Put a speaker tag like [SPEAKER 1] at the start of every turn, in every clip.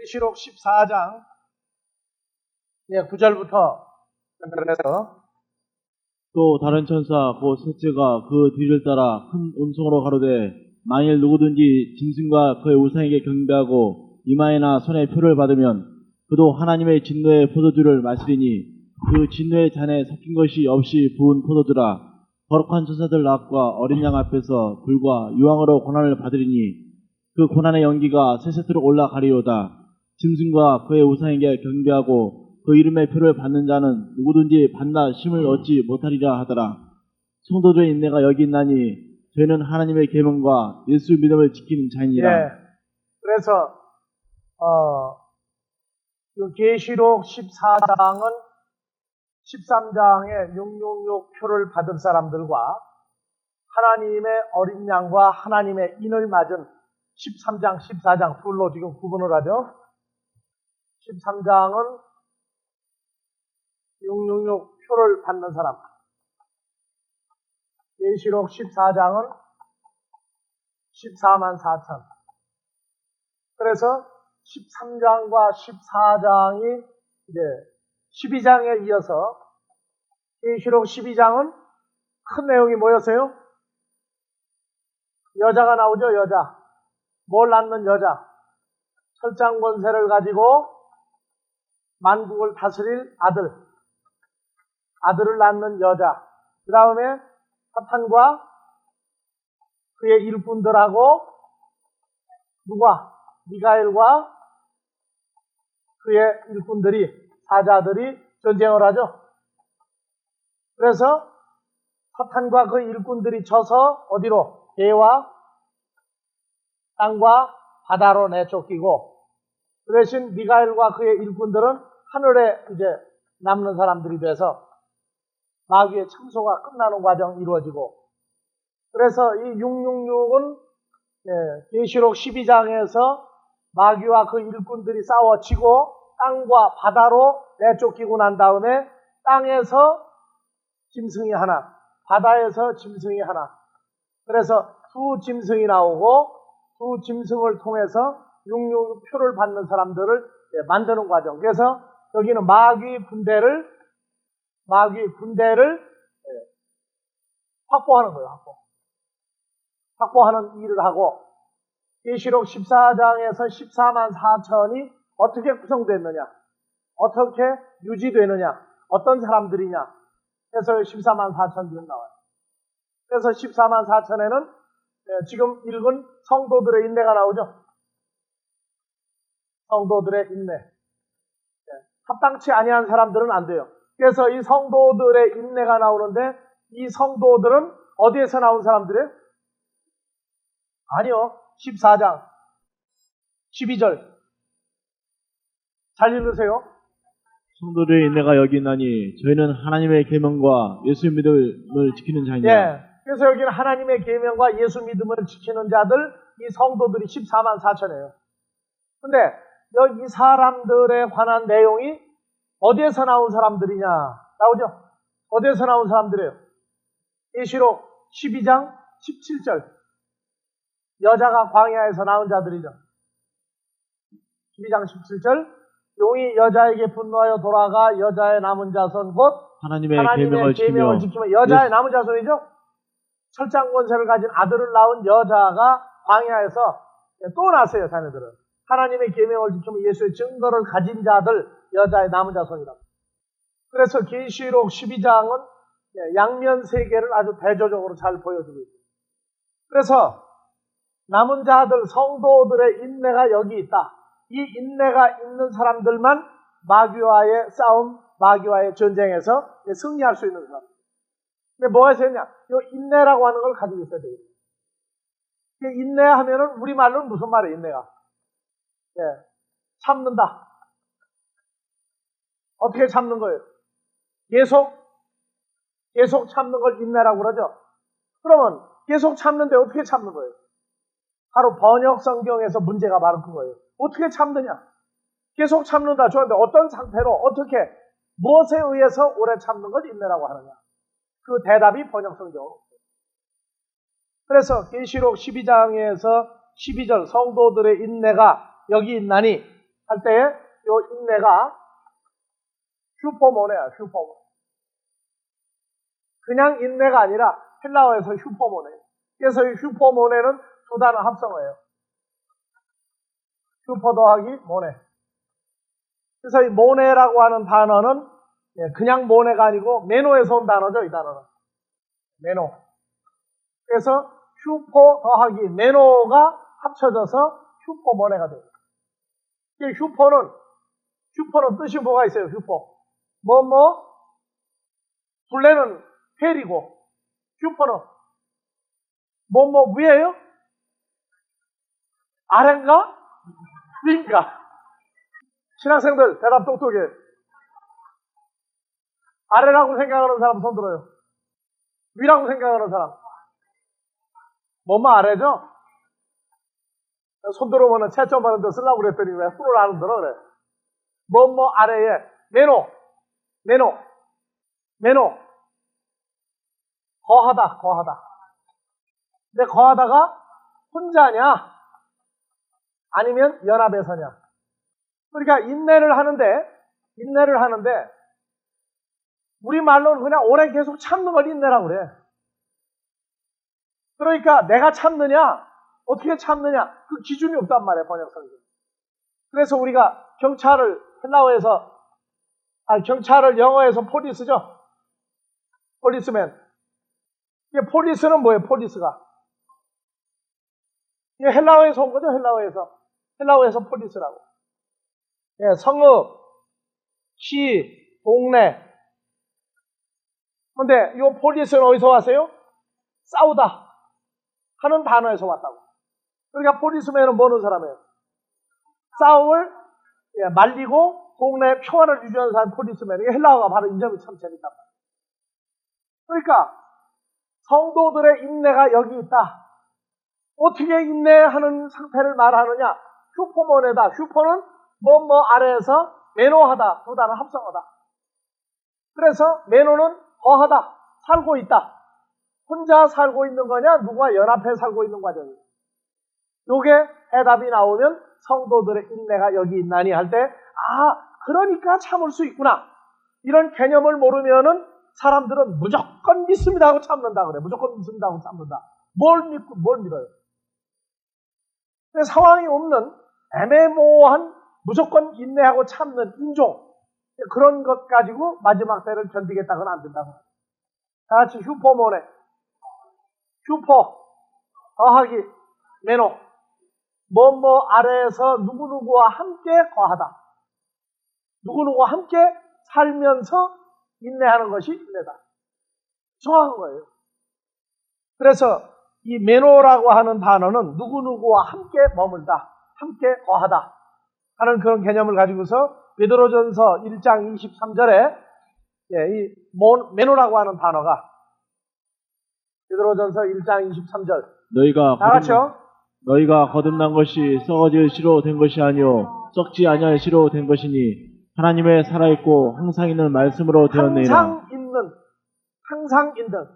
[SPEAKER 1] 계시록 14장 9절부터 연결해서
[SPEAKER 2] 또 다른 천사 곧 셋째가 그 뒤를 따라 큰 음성으로 가로되 만일 누구든지 짐승과 그의 우상에게 경배하고 이마에나 손에 표를 받으면 그도 하나님의 진노의 포도주를 마시리니 그 진노의 잔에 섞인 것이 없이 부은 포도주라. 거룩한 천사들 앞과 어린 양 앞에서 불과 유황으로 고난을 받으리니 그 고난의 연기가 세세토록 올라가리로다. 짐승과 그의 우상에게 경배하고 그 이름의 표를 받는 자는 누구든지 받나 심을 얻지 못하리라 하더라. 성도들의 인내가 여기 있나니 저희는 하나님의 계명과 예수 믿음을 지키는 자이니라.
[SPEAKER 1] 그래서 이 계시록 14장은 13장의 666 표를 받은 사람들과 하나님의 어린 양과 하나님의 인을 맞은 13장, 14장 둘로 지금 구분을 하죠. 13장은 666 표를 받는 사람, 계시록 14장은 14만 4천. 그래서 13장과 14장이 이제 12장에 이어서 계시록 12장은 큰 내용이 뭐였어요? 여자가 나오죠, 여자. 뭘 낳는 여자. 철장 권세를 가지고 만국을 다스릴 아들을 낳는 여자. 그 다음에 사탄과 그의 일꾼들하고 누가? 미가엘과 그의 일꾼들이, 사자들이 전쟁을 하죠. 그래서 사탄과 그 일꾼들이 져서 어디로? 개와 땅과 바다로 내쫓기고, 그 대신 미가엘과 그의 일꾼들은 하늘에 이제 남는 사람들이 돼서 마귀의 참소가 끝나는 과정이 이루어지고, 그래서 이 666은 계시록 12장에서 마귀와 그 일꾼들이 싸워치고 땅과 바다로 내쫓기고 난 다음에 땅에서 짐승이 하나, 바다에서 짐승이 하나. 그래서 두 짐승이 나오고 두 짐승을 통해서 666표를 받는 사람들을 만드는 과정. 그래서 여기는 마귀 군대를 확보하는 거예요. 확보하는 일을 하고, 계시록 14장에서 14만 4천이 어떻게 구성됐느냐, 어떻게 유지되느냐, 어떤 사람들이냐 해서 14만 4천들이 나와요. 그래서 14만 4천에는 지금 읽은 성도들의 인내가 나오죠. 성도들의 인내. 합당치 아니한 사람들은 안 돼요. 그래서 이 성도들의 인내가 나오는데, 이 성도들은 어디에서 나온 사람들이에요? 아니요. 14장 12절 잘 읽으세요.
[SPEAKER 2] 성도들의 인내가 여기 있나니 저희는 하나님의 계명과 예수 믿음을 지키는 자이니라.
[SPEAKER 1] 그래서 여기는 하나님의 계명과 예수 믿음을 지키는 자들, 이 성도들이 14만 4천이에요. 근데 여기 이 사람들에 관한 내용이 어디에서 나온 사람들이냐 나오죠? 어디에서 나온 사람들이에요? 계시록 12장 17절. 여자가 광야에서 나온 자들이죠. 12장 17절. 용이 여자에게 분노하여 돌아가 여자의 남은 자손 곧
[SPEAKER 2] 하나님의 계명을
[SPEAKER 1] 지키며 여자의 남은 자손이죠. 철장 권세를 가진 아들을 낳은 여자가 광야에서 또 나세요. 자네들은 하나님의 계명을 지키며 예수의 증거를 가진 자들, 여자의 남은 자손이라고. 그래서 계시록 12장은 양면 세계를 아주 대조적으로 잘 보여주고 있습니다. 그래서 남은 자들, 성도들의 인내가 여기 있다. 이 인내가 있는 사람들만 마귀와의 싸움, 마귀와의 전쟁에서 승리할 수 있는 사람. 근데 뭐가 있었냐? 이 인내라고 하는 걸 가지고 있어야 돼요. 인내하면은 우리말로는 무슨 말이에요, 인내가? 참는다. 어떻게 참는 거예요? 계속 참는 걸 인내라고 그러죠? 그러면 계속 참는데 어떻게 참는 거예요? 바로 번역 성경에서 문제가 바로 그거예요. 어떻게 참느냐? 계속 참는다. 좋은데 어떤 상태로, 어떻게, 무엇에 의해서 오래 참는 걸 인내라고 하느냐? 그 대답이 번역 성경으로 없어요. 그래서 계시록 12장에서 12절 성도들의 인내가 여기 있나니 할 때에 요 인내가 슈퍼모네야, 슈퍼모네. 그냥 인내가 아니라 헬라어에서 슈퍼모네. 그래서 이 슈퍼모네는 두 단어 합성어예요. 슈퍼 더하기 모네. 그래서 이 모네라고 하는 단어는 그냥 모네가 아니고 메노에서 온 단어죠, 이 단어는. 메노. 그래서 슈퍼 더하기 메노가 합쳐져서 슈퍼모네가 돼요. 이 슈퍼는 뜻이 뭐가 있어요, 슈퍼. 둘레는 헬이고, 슈퍼는 위에요? 아래인가? 위인가? 신학생들 대답 똑똑해. 아래라고 생각하는 사람 손 들어요. 위라고 생각하는 사람. 아래죠? 손 들어보면 채점 하는데 쓰려고 그랬더니 왜 손을 안 들어 그래. 아래에 메노 거하다. 근데 거하다가 혼자냐 아니면 연합해서냐. 그러니까 인내를 하는데 우리 말로는 그냥 오래 계속 참는 걸 인내라고 그래. 그러니까 내가 참느냐 어떻게 참느냐 그 기준이 없단 말이야, 번역성이. 그래서 우리가 경찰을 영어에서 폴리스죠. 폴리스맨. 이게 폴리스는 뭐예요? 폴리스가 이게 헬라어에서 온 거죠. 헬라어에서 폴리스라고. 예, 성읍, 시, 동네. 근데 이 폴리스는 어디서 왔어요? 싸우다 하는 단어에서 왔다고. 그러니까 폴리스맨은 뭐는 사람이에요? 싸움을 말리고 동네 평화를 유지하는 사람 폴리스맨. 이게 헬라어가 바로 이 점이 참 재밌단 말이에요. 그러니까 성도들의 인내가 여기 있다. 어떻게 인내하는 상태를 말하느냐? 슈퍼모네다. 슈퍼는 아래에서 메노하다. 두 단어 합성하다. 그래서 메노는 거하다. 살고 있다. 혼자 살고 있는 거냐? 누구와 연합해 살고 있는 과정이에요. 요게 해답이 나오면 성도들의 인내가 여기 있나니 할 때, 그러니까 참을 수 있구나. 이런 개념을 모르면은 사람들은 무조건 믿습니다 하고 참는다 그래. 무조건 믿습니다 하고 참는다. 뭘 믿고 뭘 믿어요? 근데 상황이 없는 애매모호한 무조건 인내하고 참는 인종, 그런 것 가지고 마지막 때를 견디겠다고는 안 된다고. 다 같이 슈퍼모네. 슈퍼 더하기 메노. 아래에서 누구누구와 함께 거하다. 누구누구와 함께 살면서 인내하는 것이 인내다. 정확한 거예요. 그래서 이 메노라고 하는 단어는 누구누구와 함께 머물다, 함께 거하다 하는 그런 개념을 가지고서 베드로전서 1장 23절에 이 메노라고 하는 단어가 베드로전서 1장 23절
[SPEAKER 2] 너희가 거듭난 것이 썩어질 시로 된 것이 아니요 썩지 아니할 시로 된 것이니 하나님의 살아있고 항상 있는 말씀으로 되었느니라.
[SPEAKER 1] 항상 있는.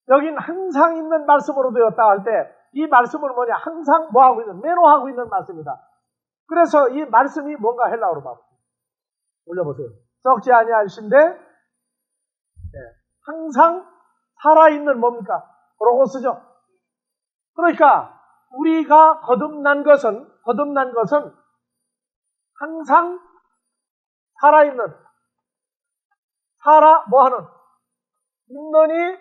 [SPEAKER 1] 여긴 항상 있는 말씀으로 되었다 할 때 이 말씀은 뭐냐? 항상 뭐하고 있는? 매노하고 있는 말씀이다. 그래서 이 말씀이 뭔가 헬라어로 봐. 올려보세요. 썩지 아니할 신데 항상 살아있는 뭡니까? 로고스죠. 그러니까 우리가 거듭난 것은 항상 살아있는, 뭐하는? 있느니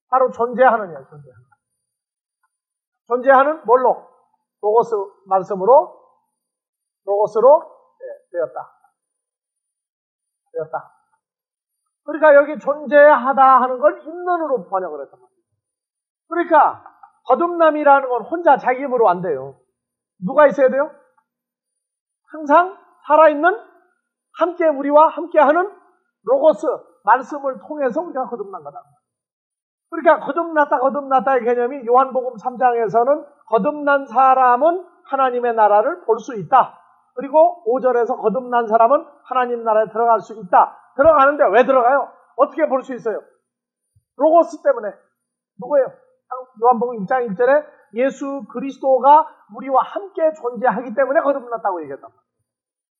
[SPEAKER 1] 바로 존재하느냐, 존재하는 뭘로? 로고스 말씀으로, 로고스로 되었다. 그러니까 여기 존재하다 하는 걸 있는으로 번역을 했단 말이에요. 그러니까 거듭남이라는 건 혼자 자기 힘으로 안 돼요. 누가 있어야 돼요? 항상 살아있는, 함께 우리와 함께하는 로고스 말씀을 통해서 우리가 거듭난 거다. 그러니까 거듭났다의 개념이 요한복음 3장에서는 거듭난 사람은 하나님의 나라를 볼 수 있다. 그리고 5절에서 거듭난 사람은 하나님 나라에 들어갈 수 있다. 들어가는데 왜 들어가요? 어떻게 볼 수 있어요? 로고스 때문에. 누구예요? 요한복음 1장 1절에 예수 그리스도가 우리와 함께 존재하기 때문에 거듭났다고 얘기했단 말이에요.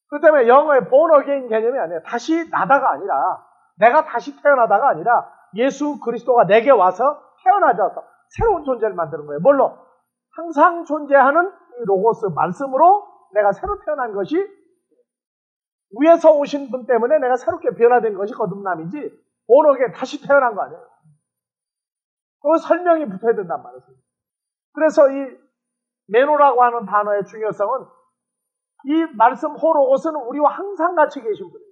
[SPEAKER 1] 그 때문에 영어의 born again 개념이 아니에요. 다시 나다가 아니라, 내가 다시 태어나다가 아니라 예수 그리스도가 내게 와서 태어나져서 새로운 존재를 만드는 거예요. 뭘로? 항상 존재하는 이 로고스 말씀으로 내가 새로 태어난 것이, 위에서 오신 분 때문에 내가 새롭게 변화된 것이 거듭남이지 born again 다시 태어난 거 아니에요. 그 설명이 붙어야 된단 말이에요. 그래서 이 메노라고 하는 단어의 중요성은, 이 말씀 호로고스는 우리와 항상 같이 계신 분이에요.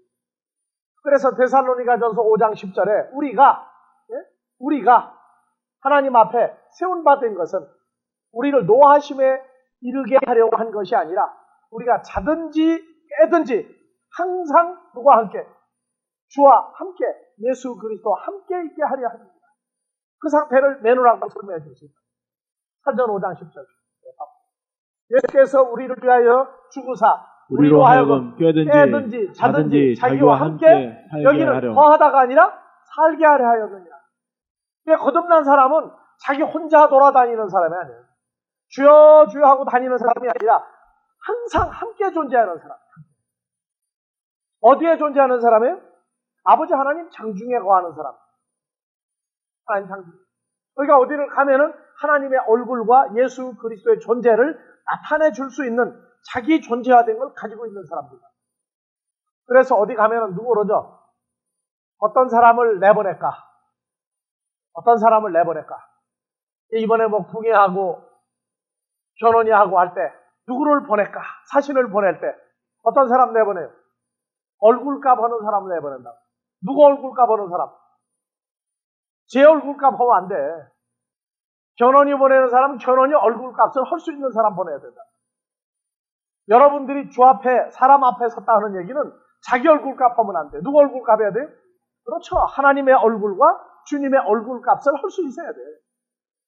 [SPEAKER 1] 그래서 데살로니가전서 5장 10절에 우리가 하나님 앞에 세운받은 것은 우리를 노하심에 이르게 하려고 한 것이 아니라, 우리가 자든지 깨든지 항상 누구와 함께? 주와 함께, 예수 그리스도와 함께 있게 하려 합니다. 그 상태를 메노라고 설명해 주십니다. 사전 5장 10절. 예수께서 우리를 위하여 죽으사 우리로 하여금 깨든지 자든지 자기와 함께 여기는 거하다가 아니라 살게 하려 하였느니라. 거듭난 사람은 자기 혼자 돌아다니는 사람이 아니에요. 주여 주여 하고 다니는 사람이 아니라 항상 함께 존재하는 사람. 어디에 존재하는 사람이에요? 아버지 하나님 장중에 거하는 사람. 하나님 장중. 그러니까 어디를 가면은 하나님의 얼굴과 예수 그리스도의 존재를 나타내 줄 수 있는 자기 존재화된 걸 가지고 있는 사람입니다. 그래서 어디 가면은 누구 그러죠? 어떤 사람을 내보낼까? 어떤 사람을 내보낼까? 이번에 뭐 궁예하고 견훤이하고 할 때 누구를 보낼까? 사신을 보낼 때 어떤 사람 내보내요? 얼굴값 하는 사람을 내보낸다. 누구 얼굴값 하는 사람? 제 얼굴값 하면 안 돼. 견훤이 보내는 사람은 견훤이 얼굴값을 할 수 있는 사람 보내야 된다. 여러분들이 주 앞에, 사람 앞에 섰다 하는 얘기는 자기 얼굴값 하면 안 돼. 누구 얼굴값 해야 돼? 그렇죠. 하나님의 얼굴과 주님의 얼굴값을 할 수 있어야 돼.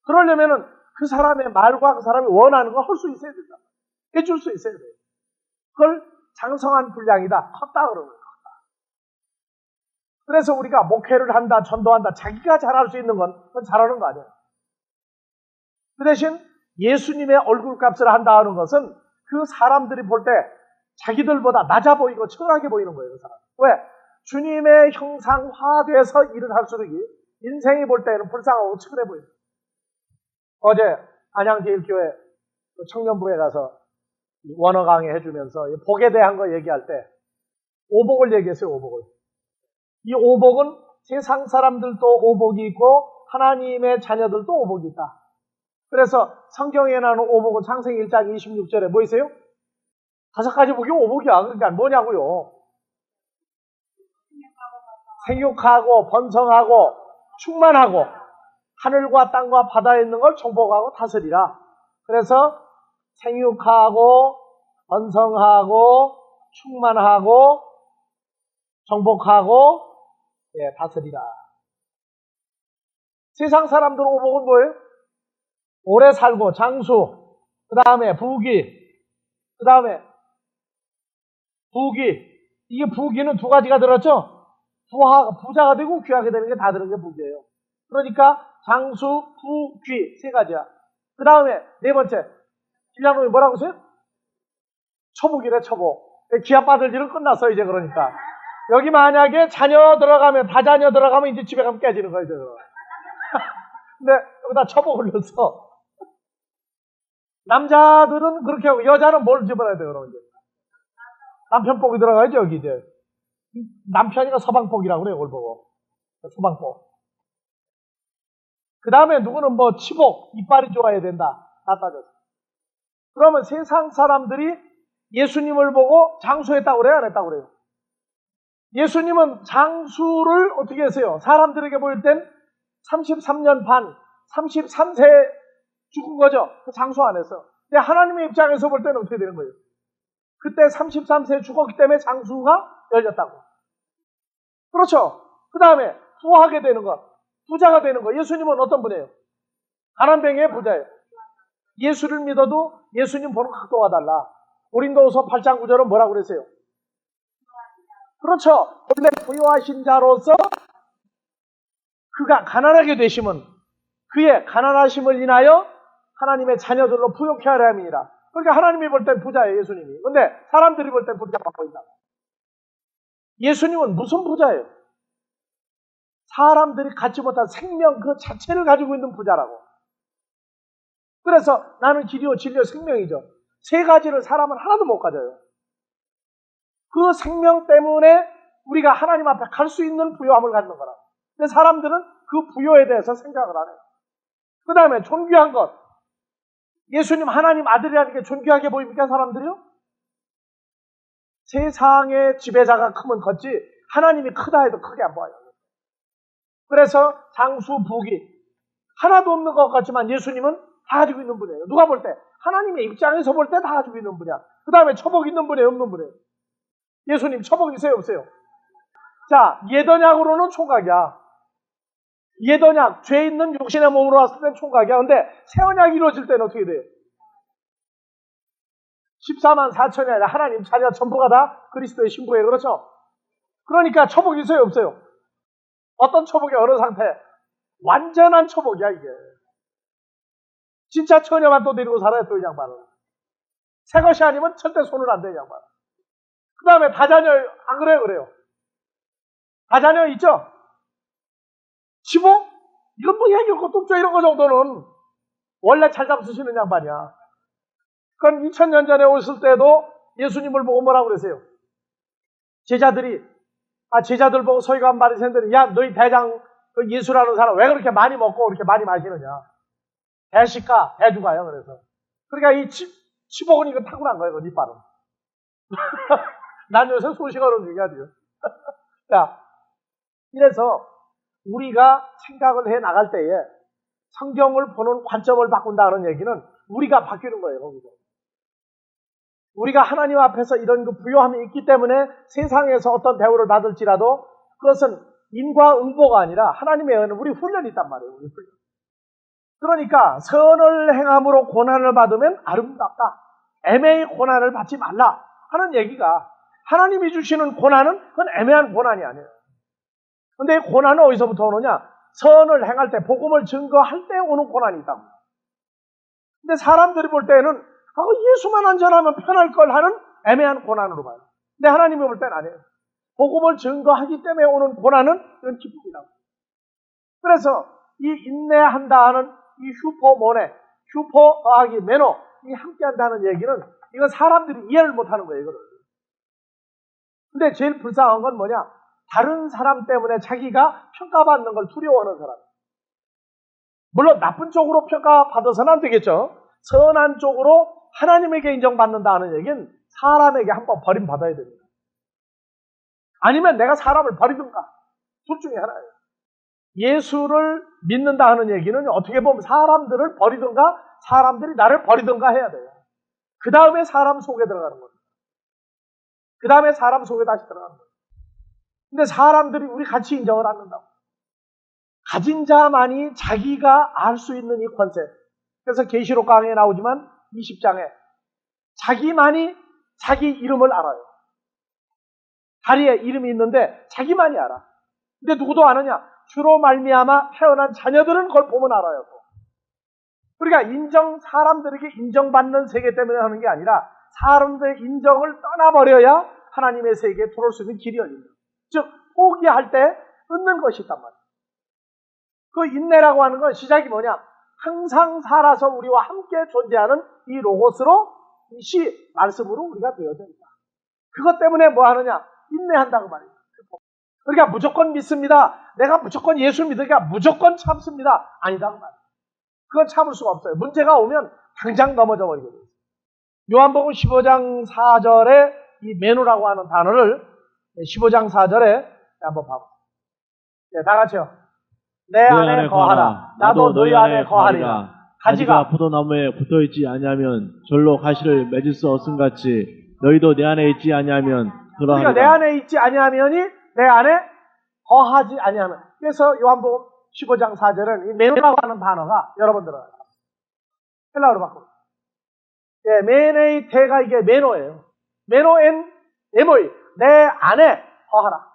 [SPEAKER 1] 그러려면은 그 사람의 말과 그 사람이 원하는 걸 할 수 있어야 된다. 해줄 수 있어야 돼. 그걸 장성한 분량이다. 컸다 그러는 거야. 그래서 우리가 목회를 한다, 전도한다, 자기가 잘할 수 있는 건 그건 잘하는 거 아니에요. 그 대신 예수님의 얼굴값을 한다 하는 것은 그 사람들이 볼 때 자기들보다 낮아 보이고 천하게 보이는 거예요. 그 사람. 왜? 주님의 형상화돼서 일을 할수록 인생이 볼 때는 불쌍하고 측은해 보여요. 어제 안양제일교회 청년부에 가서 원어 강의 해주면서 복에 대한 거 얘기할 때 오복을 얘기했어요. 오복을. 이 오복은 세상 사람들도 오복이 있고 하나님의 자녀들도 오복이 있다. 그래서 성경에 나오는 오복은 창세기 1장 26절에 뭐 있어요? 5가지 복이 오복이야. 그러니까 뭐냐고요? 생육하고 번성하고 충만하고 하늘과 땅과 바다에 있는 걸 정복하고 다스리라. 그래서 생육하고 번성하고 충만하고 정복하고 다스리라. 세상 사람들 오복은 뭐예요? 오래 살고 장수, 그 다음에 부귀, 그 다음에 부귀. 이게 부귀는 2가지가 들었죠? 부자가 되고 귀하게 되는 게 다 들은 게 부귀예요. 그러니까 장수, 부, 귀 3가지야. 그 다음에 4번째, 신랑님이 뭐라고 하세요? 초복이래, 초복. 기합받을 일은 끝났어 이제. 그러니까 여기 만약에 자녀 들어가면, 다자녀 들어가면 이제 집에 가면 깨지는 거예요. 근데 여기다 초복을 넣었어. 남자들은 그렇게 하고 여자는 뭘 집어넣어야 돼요? 그러면 이제 남편복이 들어가야죠. 여기 이제 남편이가 서방복이라고 그래요. 그걸 보고 서방복. 그 다음에 누구는 뭐 치복, 이빨이 좋아야 된다. 다 따졌어. 그러면 세상 사람들이 예수님을 보고 장수했다고 그래요? 안 했다고 그래요? 예수님은 장수를 어떻게 했어요? 사람들에게 보일 땐 33년 반, 33세에 죽은 거죠. 그 장수 안 했어. 근데 하나님의 입장에서 볼 때는 어떻게 되는 거예요? 그때 33세에 죽었기 때문에 장수가 열렸다고. 그렇죠. 그 다음에 부하게 되는 것, 부자가 되는 것. 예수님은 어떤 분이에요? 가난뱅이의 부자예요. 예수를 믿어도 예수님 보는 각도가 달라. 고린도후서 8장 9절은 뭐라고 그랬어요? 그렇죠. 원래 부유하신 자로서 그가 가난하게 되심은 그의 가난하심을 인하여 하나님의 자녀들로 부욕케 하려 함이니라. 그러니까 하나님이 볼 땐 부자예요, 예수님이. 근데 사람들이 볼 땐 부자가 보인다. 예수님은 무슨 부자예요? 사람들이 갖지 못한 생명 그 자체를 가지고 있는 부자라고. 그래서 나는 길이요 진리요 생명이죠. 세 가지를 사람은 하나도 못 가져요. 그 생명 때문에 우리가 하나님 앞에 갈 수 있는 부요함을 갖는 거라. 근데 사람들은 그 부요에 대해서 생각을 안 해요. 그 다음에 존귀한 것. 예수님 하나님 아들이라는 게 존귀하게 보입니까, 사람들이요? 세상의 지배자가 크면 컸지 하나님이 크다 해도 크게 안 보여요. 그래서 장수, 부귀 하나도 없는 것 같지만 예수님은 다 가지고 있는 분이에요. 누가 볼 때? 하나님의 입장에서 볼 때 다 가지고 있는 분이야. 그 다음에 처복 있는 분이에요, 없는 분이에요? 예수님 처복 있어요, 없어요? 자, 예더약으로는 총각이야. 예더약, 죄 있는 육신의 몸으로 왔을 땐 총각이야. 근데 새 언약이 이루어질 때는 어떻게 돼요? 14만 4천이 아니라 하나님 자녀 전부가 다 그리스도의 신부예요. 그렇죠? 그러니까 처복이 있어요, 없어요? 어떤 처복이 어느 상태? 완전한 처복이야, 이게. 진짜 처녀만 또 데리고 살아요, 또 이 양반은. 새 것이 아니면 절대 손을 안 대, 이 양반. 그 다음에 다자녀, 안 그래요? 그래요. 다자녀 있죠? 15? 이건 뭐 얘기할 것도 없죠, 이런 거 정도는. 원래 잘 잡수시는 양반이야. 그건 2000년 전에 오실 때도 예수님을 보고 뭐라고 그러세요? 제자들 보고 서기관 바리새인들이 야, 너희 대장 그 예수라는 사람 왜 그렇게 많이 먹고 그렇게 많이 마시느냐? 대식가, 대주가요, 그래서. 그러니까 이 치복은 이거 타고난 거예요, 그 이빨은. 난 요새 소식어로 얘기하죠. 자, 이래서 우리가 생각을 해 나갈 때에 성경을 보는 관점을 바꾼다는 얘기는 우리가 바뀌는 거예요, 거기서. 우리가 하나님 앞에서 이런 그 부요함이 있기 때문에 세상에서 어떤 대우를 받을지라도 그것은 인과응보가 아니라 하나님의 은은 우리 훈련이 있단 말이에요, 우리 훈련. 그러니까 선을 행함으로 고난을 받으면 아름답다. 애매히 고난을 받지 말라 하는 얘기가 하나님이 주시는 고난은 그건 애매한 고난이 아니에요. 근데 이 고난은 어디서부터 오느냐? 선을 행할 때, 복음을 증거할 때 오는 고난이 있다고. 근데 사람들이 볼 때는 예수만 안전하면 편할 걸 하는 애매한 고난으로 봐요. 근데 하나님이 볼 때는 아니에요. 복음을 증거하기 때문에 오는 고난은 이건 기쁨이라고. 그래서 이 인내한다 하는 이 슈퍼모네, 슈퍼 더하기 매너, 이 함께한다는 얘기는 이건 사람들이 이해를 못하는 거예요, 이거를. 근데 제일 불쌍한 건 뭐냐? 다른 사람 때문에 자기가 평가받는 걸 두려워하는 사람. 물론 나쁜 쪽으로 평가받아서는 안 되겠죠. 선한 쪽으로 하나님에게 인정받는다는 얘기는 사람에게 한번 버림받아야 됩니다. 아니면 내가 사람을 버리든가. 둘 중에 하나예요. 예수를 믿는다 하는 얘기는 어떻게 보면 사람들을 버리든가 사람들이 나를 버리든가 해야 돼요. 그 다음에 사람 속에 들어가는 겁니다. 그 다음에 사람 속에 다시 들어가는 겁니다. 근데 사람들이 우리 같이 인정을 않는다고. 가진 자만이 자기가 알 수 있는 이 컨셉. 그래서 계시록 강의에 나오지만 20장에 자기만이 자기 이름을 알아요. 다리에 이름이 있는데 자기만이 알아. 근데 누구도 아느냐? 주로 말미암아 태어난 자녀들은 그걸 보면 알아요. 그러니까 사람들에게 인정받는 세계 때문에 하는 게 아니라 사람들의 인정을 떠나버려야 하나님의 세계에 들어올 수 있는 길이 열립니다. 즉 포기할 때 끊는 것이 있단 말이에요. 그 인내라고 하는 건 시작이 뭐냐? 항상 살아서 우리와 함께 존재하는 이 로고스로 이 말씀으로 우리가 되어야 된다. 그것 때문에 뭐 하느냐? 인내한다고 말입니다. 그러니까 무조건 믿습니다. 내가 무조건 예수 믿으니까 무조건 참습니다. 아니다고 말이에요. 그건 참을 수가 없어요. 문제가 오면 당장 넘어져 버리게 돼요. 요한복음 15장 4절에 이 메노라고 하는 단어를 15장 4절에 한번 봐보세요. 네, 다 같이요. 내 안에 거하라. 나도 너희 안에 거하리라.
[SPEAKER 2] 가지가 포도나무에 붙어있지 아니하면 절로 가시를 맺을 수 없음같이 너희도 내 안에 있지 아니하면 그러하리라.
[SPEAKER 1] 그러니까 내 안에 있지 아니하면이 내 안에 거하지 아니하면. 그래서 요한복음 15장 4절은 이 메노라고 하는 단어가 여러분 들어요. 헬라어로 바꿔. 예, 메네이 테가 이게 메노예요. 메노엔 에모이. 내 안에 거하라.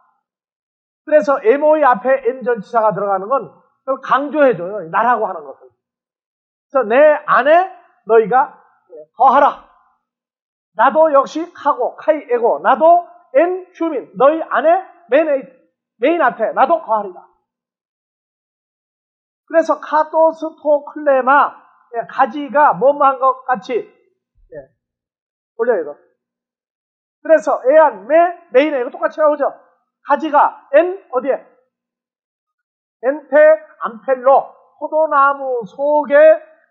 [SPEAKER 1] 그래서 에모이 앞에 엔전치사가 들어가는 건 강조해줘요. 나라고 하는 것을. 그래서 내 안에 너희가 거하라. 나도 역시 카고, 카이, 에고, 나도 엔 휴민, 너희 안에 메인한테 나도 거하리라. 그래서 카도스토 클레마, 가지가 뭐뭐한 것 같이, 올려요, 이거. 그래서 에안, 메인에 이거 똑같이 나오죠. 가지가 어디에? 엔테 암펠로, 포도나무 속에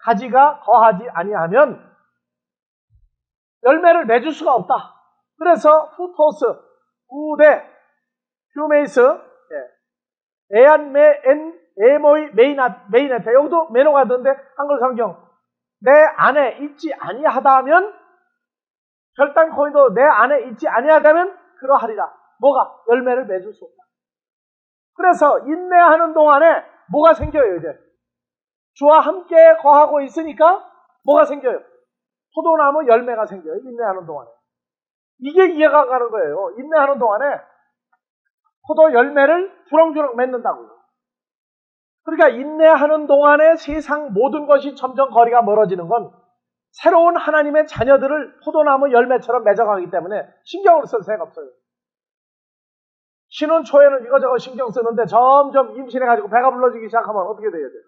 [SPEAKER 1] 가지가 거하지 아니하면 열매를 맺을 수가 없다. 그래서 후토스, 우데, 휴메이스, 에모이, 메이네테. 여기도 메노가 되는데 한글 성경 내 안에 있지 아니하다면, 결단코인도 내 안에 있지 아니하다면 그러하리라. 뭐가? 열매를 맺을 수 없다. 그래서 인내하는 동안에 뭐가 생겨요? 이제 주와 함께 거하고 있으니까 뭐가 생겨요? 포도나무 열매가 생겨요. 인내하는 동안에. 이게 이해가 가는 거예요. 인내하는 동안에 포도 열매를 주렁주렁 맺는다고요. 그러니까 인내하는 동안에 세상 모든 것이 점점 거리가 멀어지는 건 새로운 하나님의 자녀들을 포도나무 열매처럼 맺어가기 때문에 신경을 쓸 새가 없어요. 신혼 초에는 이거저거 신경 쓰는데 점점 임신해가지고 배가 불러지기 시작하면 어떻게 돼야 돼요?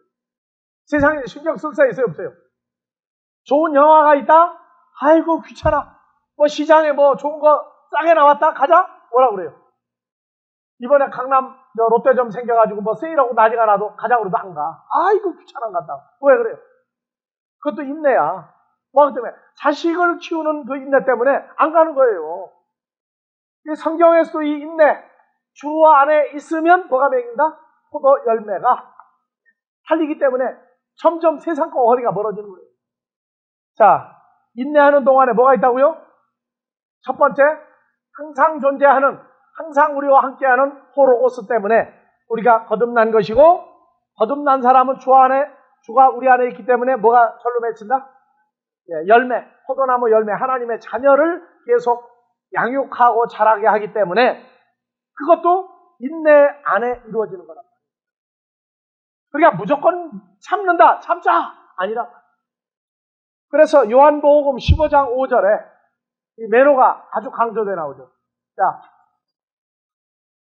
[SPEAKER 1] 세상에 신경 쓸 새 있어요, 없어요? 좋은 영화가 있다? 아이고 귀찮아. 뭐 시장에 뭐 좋은 거 싸게 나왔다? 가자? 뭐라 그래요? 이번에 강남 롯데점 생겨가지고 뭐 세일하고 난리가 나도 가자고 그래도 안 가. 아이고 귀찮아 안 간다. 왜 그래요? 그것도 인내야. 뭐 때문에? 자식을 키우는 그 인내 때문에 안 가는 거예요. 이 성경에서도 이 인내, 주 안에 있으면 뭐가 맺긴다? 포도 열매가 살리기 때문에 점점 세상과 거리가 멀어지는 거예요. 자, 인내하는 동안에 뭐가 있다고요? 첫 번째, 항상 존재하는, 항상 우리와 함께하는 호로고스 때문에 우리가 거듭난 것이고, 거듭난 사람은 주가 우리 안에 있기 때문에 뭐가 절로 맺힌다? 열매, 포도나무 열매, 하나님의 자녀를 계속 양육하고 자라게 하기 때문에 그것도 인내 안에 이루어지는 거란 말이에요. 그러니까 무조건 참는다, 참자! 아니라. 그래서 요한복음 15장 5절에 이 매너가 아주 강조돼 나오죠. 자,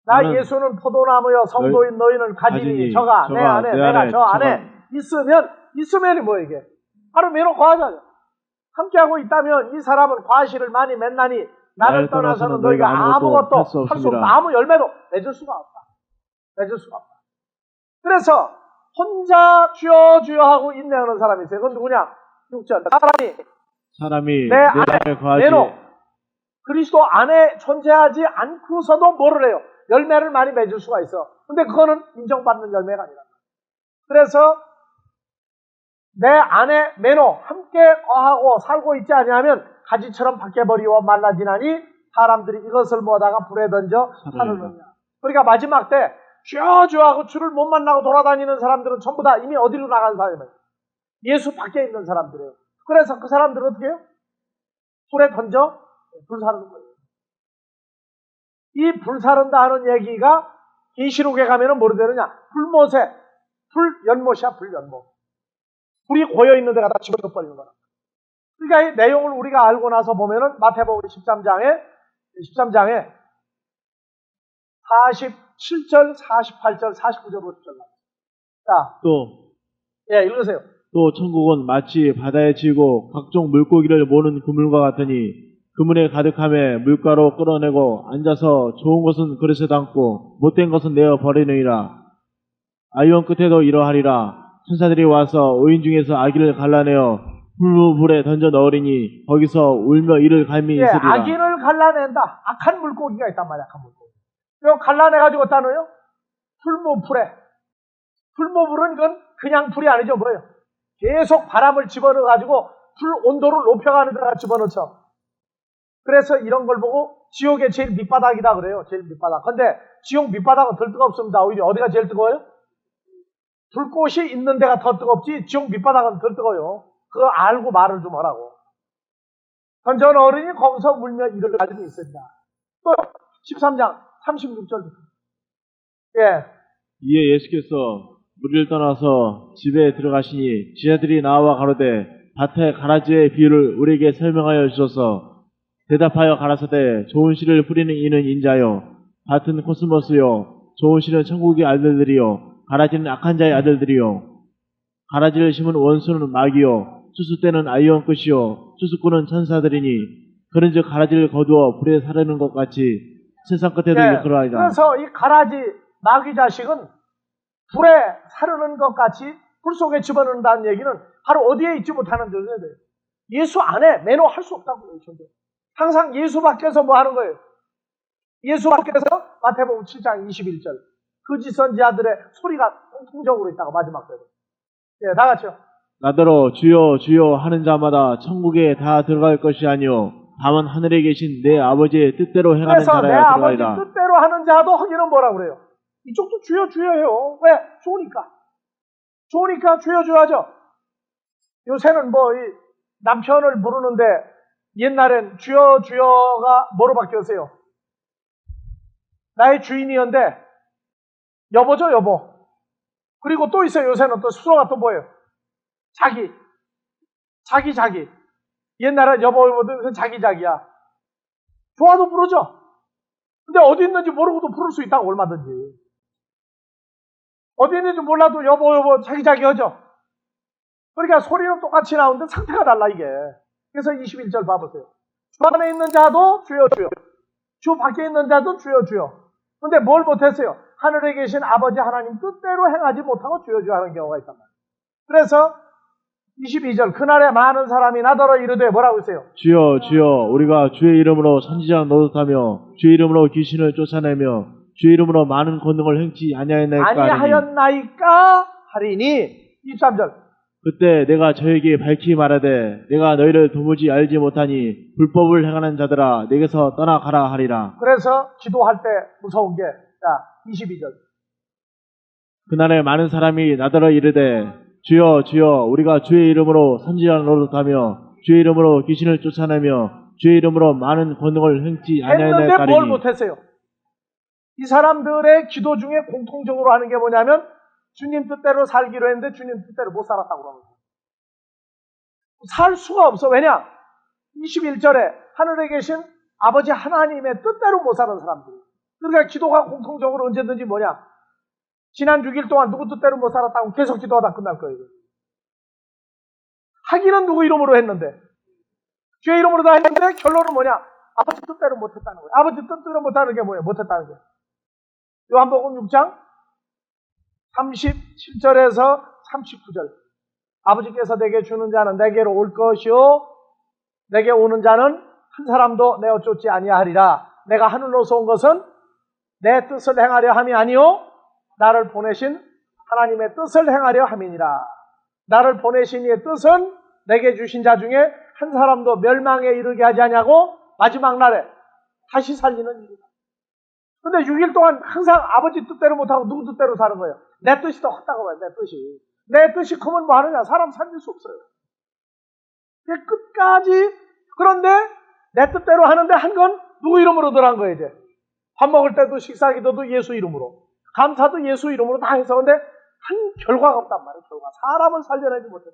[SPEAKER 1] 나 예수는 포도나무여 성도인 너희는 가지니 저가 내 안에 내가 저 안에 있으면이 뭐예요 이게? 바로 매너 과하잖아요. 함께하고 있다면 이 사람은 과실을 많이 맺나니 나를 떠나서는 너희가 아무것도 할 수 없다. 아무 열매도 맺을 수가 없다. 맺을 수가 없다. 그래서 혼자 주여 주여 하고 인내하는 사람이 있어요. 그건 누구냐? 6절. 사람이 내 안에 매너 그리스도 안에 존재하지 않고서도 뭐를 해요? 열매를 많이 맺을 수가 있어. 근데 그거는 인정받는 열매가 아니라. 그래서 내 안에 매너 함께 거하고 살고 있지 아니하면 가지처럼 바뀌어버리고 말라지나니 사람들이 이것을 모다가 불에 던져 살을 넣냐. 그러니까 마지막 때 주여 하고 주를 못 만나고 돌아다니는 사람들은 전부 다 이미 어디로 나간 사람이에요? 예수 밖에 있는 사람들이에요. 그래서 그 사람들은 어떻게 해요? 불에 던져 불사르는 거예요. 이 불사른다 하는 얘기가 계시록에 가면은 뭐로 되느냐? 불못에 불연못이야. 불연못. 불이 고여있는 데가 다 집어버리는 거라. 그러니까 이 내용을 우리가 알고 나서 보면은 마태복음 13장에 47절, 48절, 49절, 50절 자, 읽으세요.
[SPEAKER 2] 또 천국은 마치 바다에 지고 각종 물고기를 모는 그물과 같으니 그물에 가득함에 물가로 끌어내고 앉아서 좋은 것은 그릇에 담고 못된 것은 내어 버리느니라. 아이온 끝에도 이러하리라. 천사들이 와서 의인 중에서 아기를 갈라내어 불에 던져 넣으리니 거기서 울며 이를 갈미 있으리라.
[SPEAKER 1] 아기를 갈라낸다. 악한 물고기가 있단 말이야. 악한 물고기. 이거 갈라내가지고 어디다 넣어요? 풀무불에. 풀무불은 이건 그냥 불이 아니죠. 뭐예요? 계속 바람을 집어넣어가지고 불 온도를 높여가는 데다가 집어넣죠. 그래서 이런 걸 보고 지옥의 제일 밑바닥이다 그래요. 제일 밑바닥. 근데 지옥 밑바닥은 덜 뜨겁습니다. 오히려 어디가 제일 뜨거워요? 불꽃이 있는 데가 더 뜨겁지 지옥 밑바닥은 덜 뜨거워요. 그거 알고 말을 좀 하라고. 던전 어른이 거기서 물며 이를 가지고 있습니다. 또 13장 36절부터.
[SPEAKER 2] 이에 예수께서 무리를 떠나서 집에 들어가시니 제자들이 나와 가로되 밭의 가라지의 비유를 우리에게 설명하여 주소서. 대답하여 가라사대 좋은 씨를 뿌리는 이는 인자요 같은 코스모스요 좋은 씨는 천국의 아들들이요 가라지는 악한 자의 아들들이요 가라지를 심은 원수는 마귀요 추수 때는 아이온 끝이요 추수꾼은 천사들이니 그런즉 가라지를 거두어 불에 사르는 것 같이 세상 끝에도
[SPEAKER 1] 예,
[SPEAKER 2] 그러하리라.
[SPEAKER 1] 그래서 이 가라지 마귀 자식은 불에 사르는 것 같이 불 속에 집어넣는다는 얘기는 바로 어디에 있지 못하는 존재예요. 예수 안에 매너할 수 없다고요. 항상 예수 밖에서 뭐 하는 거예요? 예수 밖에서 마태복음 7장 21절 거짓 선지자들의 소리가 공통적으로 있다고 마지막 때로. 예, 다 같이요.
[SPEAKER 2] 나더러 주여 주여 하는 자마다 천국에 다 들어갈 것이 아니요 다만 하늘에 계신 내 아버지의 뜻대로 행하는
[SPEAKER 1] 그래서 내
[SPEAKER 2] 자라야
[SPEAKER 1] 아버지
[SPEAKER 2] 들어가리라.
[SPEAKER 1] 뜻대로 하는 자도 하기는 뭐라 그래요? 이쪽도 주여 주여 해요. 왜? 좋으니까. 좋으니까 주여 주여 하죠. 요새는 뭐 이 남편을 부르는데 옛날엔 주여 주여가 뭐로 바뀌었어요? 나의 주인이었는데 여보죠 여보. 그리고 또 있어요. 요새는 또 수로가 또 뭐예요? 자기. 옛날에 여보 여보도 자기야. 좋아도 부르죠. 근데 어디 있는지 모르고도 부를 수 있다고 얼마든지. 어디 있는지 몰라도 여보 자기 하죠. 그러니까 소리는 똑같이 나오는데 상태가 달라 이게. 그래서 21절 봐보세요. 주 안에 있는 자도 주여 주여. 주 밖에 있는 자도 주여 주여. 근데 뭘 못했어요? 하늘에 계신 아버지 하나님 뜻대로 행하지 못하고 주여 주여 하는 경우가 있단 말이에요. 그래서 22절 그날에 많은 사람이 나더러 이르되 뭐라고 했어요?
[SPEAKER 2] 주여 주여 우리가 주의 이름으로 선지자 노릇하며 주의 이름으로 귀신을 쫓아내며 주의 이름으로 많은 권능을 행치
[SPEAKER 1] 아니하였나이까 하리니 23절
[SPEAKER 2] 그때 내가 저에게 밝히 말하되 내가 너희를 도무지 알지 못하니 불법을 행하는 자들아 내게서 떠나가라 하리라.
[SPEAKER 1] 그래서 기도할 때 무서운 게 22절
[SPEAKER 2] 그날에 많은 사람이 나더러 이르되 주여 주여 우리가 주의 이름으로 선지자 노릇하며 주의 이름으로 귀신을 쫓아내며 주의 이름으로 많은 권능을 행치
[SPEAKER 1] 했는데 뭘
[SPEAKER 2] 아니하였나이까.
[SPEAKER 1] 못했어요? 이 사람들의 기도 중에 공통적으로 하는 게 뭐냐면 주님 뜻대로 살기로 했는데 주님 뜻대로 못 살았다고 그러는 거예요. 살 수가 없어. 왜냐? 21절에 하늘에 계신 아버지 하나님의 뜻대로 못 사는 사람들. 그러니까 기도가 공통적으로 언제든지 뭐냐? 지난 6일 동안 누구 뜻대로 못 살았다고 계속 기도하다 끝날 거예요. 하기는 누구 이름으로 했는데 주의 이름으로 다 했는데 결론은 뭐냐? 아버지 뜻대로 못했다는 거예요. 아버지 뜻대로 못하는 게 뭐예요? 못했다는 게. 요한복음 6장 37절에서 39절 아버지께서 내게 주는 자는 내게로 올 것이요 내게 오는 자는 한 사람도 내어 쫓지 아니하리라. 내가 하늘로서 온 것은 내 뜻을 행하려 함이 아니요 나를 보내신 하나님의 뜻을 행하려 함이니라. 나를 보내신 이의 뜻은 내게 주신 자 중에 한 사람도 멸망에 이르게 하지 아니하고 마지막 날에 다시 살리는 일이다. 근데 6일 동안 항상 아버지 뜻대로 못하고 누구 뜻대로 사는 거예요. 내 뜻이 더 컸다고 봐요. 내 뜻이. 내 뜻이 크면 뭐 하느냐. 사람 살릴 수 없어요. 끝까지. 그런데 내 뜻대로 하는데 한 건 누구 이름으로 들어간 거예요. 이제 밥 먹을 때도 식사 기도도 예수 이름으로 감사도 예수 이름으로 다 해서 근데 한 결과가 없단 말이에요. 결과. 사람을 살려내지 못해요.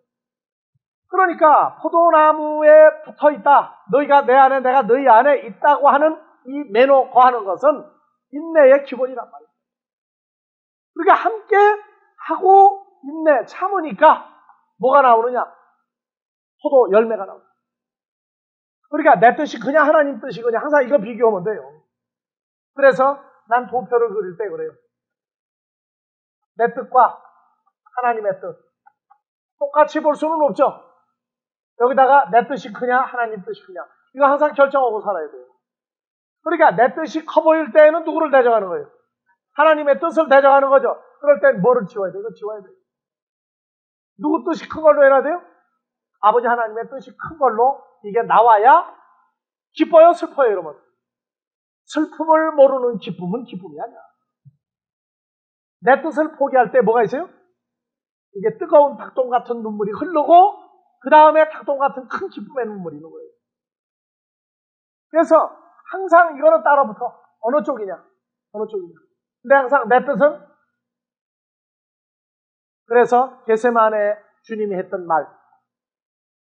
[SPEAKER 1] 그러니까 포도나무에 붙어있다. 너희가 내 안에 내가 너희 안에 있다고 하는 이 매너 거하는 것은 인내의 기본이란 말이에요. 그러니까 함께 하고 인내 참으니까 뭐가 나오느냐? 포도 열매가 나옵니다. 그러니까 내 뜻이 그냥 하나님 뜻이 그냥 항상 이거 비교하면 돼요. 그래서 난 도표를 그릴 때 그래요. 내 뜻과 하나님의 뜻 똑같이 볼 수는 없죠. 여기다가 내 뜻이 크냐 하나님 뜻이 크냐 이거 항상 결정하고 살아야 돼요. 그러니까 내 뜻이 커 보일 때에는 누구를 대적하는 거예요? 하나님의 뜻을 대적하는 거죠. 그럴 땐 뭐를 지워야 돼요? 이거 지워야 돼요. 누구 뜻이 큰 걸로 해야 돼요? 아버지 하나님의 뜻이 큰 걸로 이게 나와야 기뻐요 슬퍼요 여러분? 슬픔을 모르는 기쁨은 기쁨이 아니야. 내 뜻을 포기할 때 뭐가 있어요? 이게 뜨거운 닭똥 같은 눈물이 흐르고 그 다음에 닭똥 같은 큰 기쁨의 눈물이 있는 거예요. 그래서 항상 이거는 따라붙어. 어느 쪽이냐? 어느 쪽이냐? 근데 항상 내 뜻은 그래서 겟세마네 주님이 했던 말